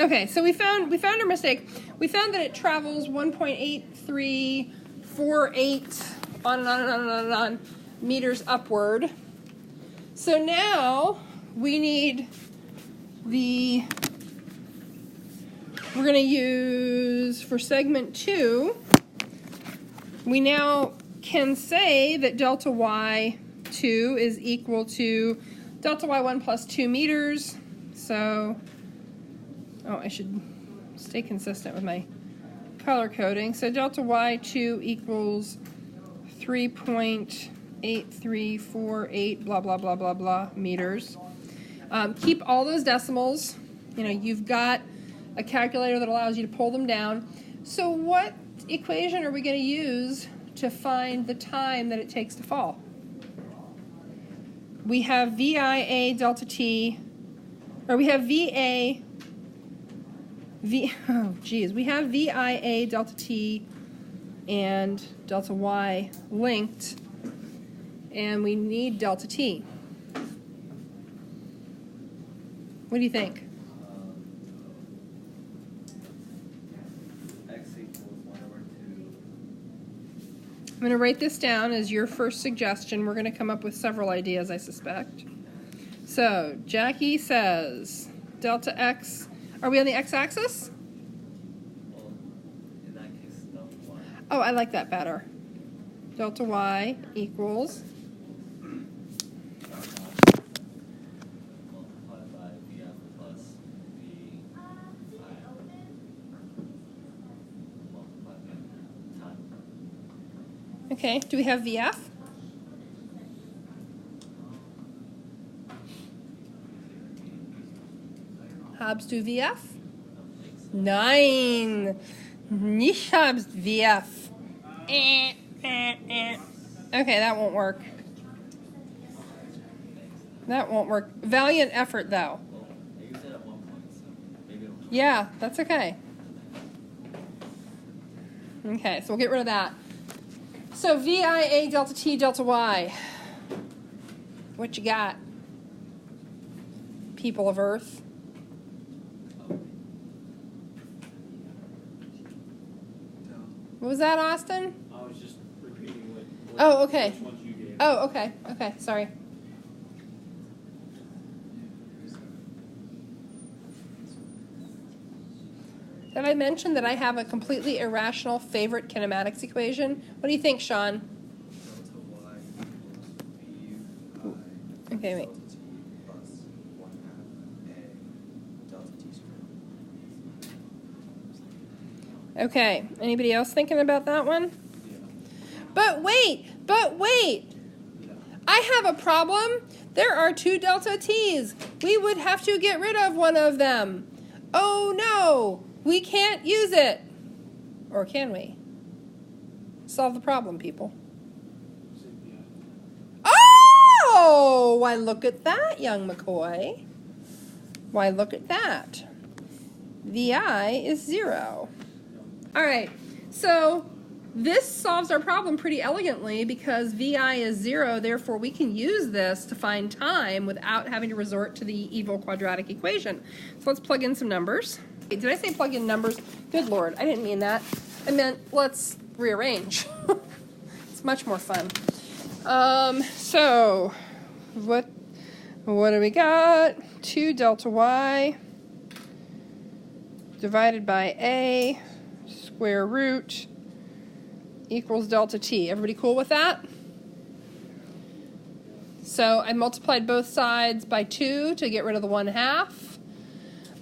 Okay, so we found our mistake. We found that it travels 1.8348 on and on and on and on and on meters upward. So now we need we're going to use, for segment 2, we now can say that delta y2 is equal to delta y1 plus 2 meters. So, I should stay consistent with my color coding. So delta y2 equals 3.8348 blah, blah, blah, blah, blah meters. Keep all those decimals. You've got a calculator that allows you to pull them down. So what equation are we going to use to find the time that it takes to fall? We have VIA delta t, or we have we have VIA delta t and delta y linked, and we need delta t. What do you think? X equals 1/2. I'm going to write this down as your first suggestion. We're going to come up with several ideas, I suspect. So, Jackie says delta x. Are we on the x-axis? Well, in that case, delta y. Oh, I like that better. Delta y equals. Multiplied by VF plus VI. Multiplied by time. Okay, do we have VF? Habst du VF? 9. Nicht habst VF. Okay, that won't work. That won't work. Valiant effort, though. Well, you said at one point, so maybe it'll. Yeah, that's okay. Okay, so we'll get rid of that. So VIA delta t delta y. What you got, people of Earth? What was that, Austin? I was just repeating what Oh, okay. which ones you gave. Oh, okay. Okay, sorry. Did I mention that I have a completely irrational favorite kinematics equation? What do you think, Sean? Delta y equals VI. Okay, wait. Delta t plus 1/2 a delta t squared. Okay, anybody else thinking about that one? But wait! I have a problem. There are 2 delta t's. We would have to get rid of one of them. Oh no! We can't use it. Or can we? Solve the problem, people. Oh! Why, look at that, young McCoy. Why, look at that. VI is 0. All right, so this solves our problem pretty elegantly because VI is 0, therefore we can use this to find time without having to resort to the evil quadratic equation. So let's plug in some numbers. Wait, did I say plug in numbers? Good Lord, I didn't mean that. I meant let's rearrange. It's much more fun. So what do we got? 2 delta y divided by a square root equals delta t. Everybody cool with that? So I multiplied both sides by 2 to get rid of the 1/2.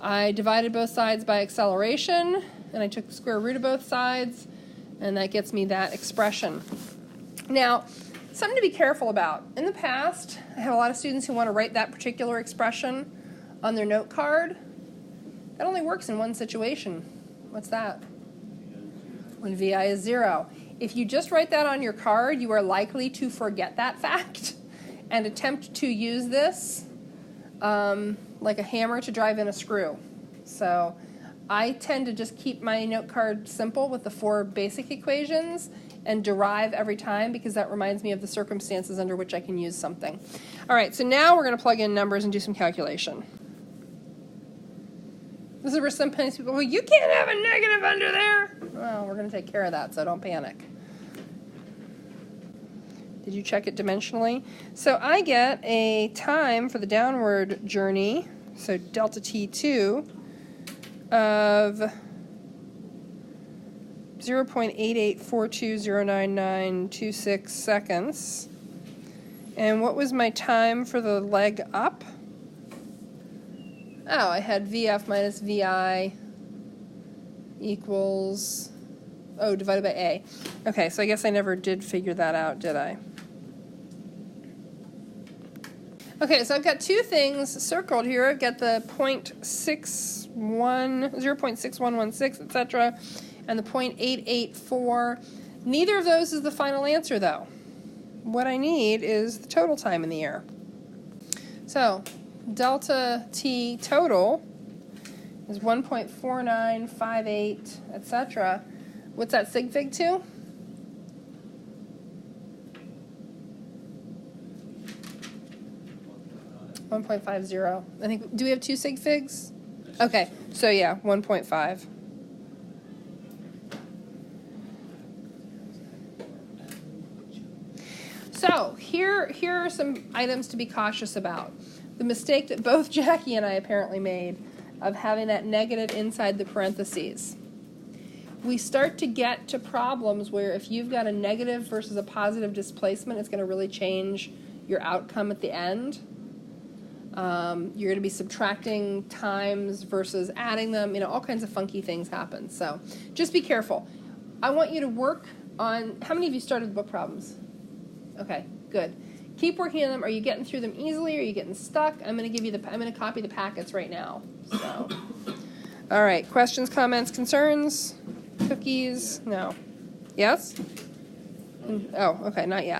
I divided both sides by acceleration, and I took the square root of both sides, and that gets me that expression. Now, something to be careful about. In the past, I have a lot of students who want to write that particular expression on their note card. That only works in one situation. What's that? When VI is 0. If you just write that on your card, you are likely to forget that fact and attempt to use this like a hammer to drive in a screw. So I tend to just keep my note card simple with the 4 basic equations and derive every time because that reminds me of the circumstances under which I can use something. All right, so now we're going to plug in numbers and do some calculation. This is where sometimes people, well, you can't have a negative under there. Well, we're going to take care of that, so don't panic. Did you check it dimensionally? So I get a time for the downward journey, so delta t2, of 0.8842099926 seconds. And what was my time for the leg up? Oh, I had VF minus VI equals, divided by A. Okay, so I guess I never did figure that out, did I? Okay, so I've got two things circled here. I've got the 0.6116, etc., and the 0.884. Neither of those is the final answer, though. What I need is the total time in the air. So, delta T total is 1.4958, etc. What's that sig fig to? $1.50. I think. Do we have two sig figs? Okay, so yeah, 1.5. So here are some items to be cautious about. The mistake that both Jackie and I apparently made of having that negative inside the parentheses. We start to get to problems where if you've got a negative versus a positive displacement, it's going to really change your outcome at the end. You're going to be subtracting times versus adding them. All kinds of funky things happen. So just be careful. I want you to work on, how many of you started the book problems? Okay, good. Keep working on them. Are you getting through them easily? Are you getting stuck? I'm going to copy the packets right now. So, all right. Questions, comments, concerns? Cookies? No. Yes? Oh, okay. Not yet.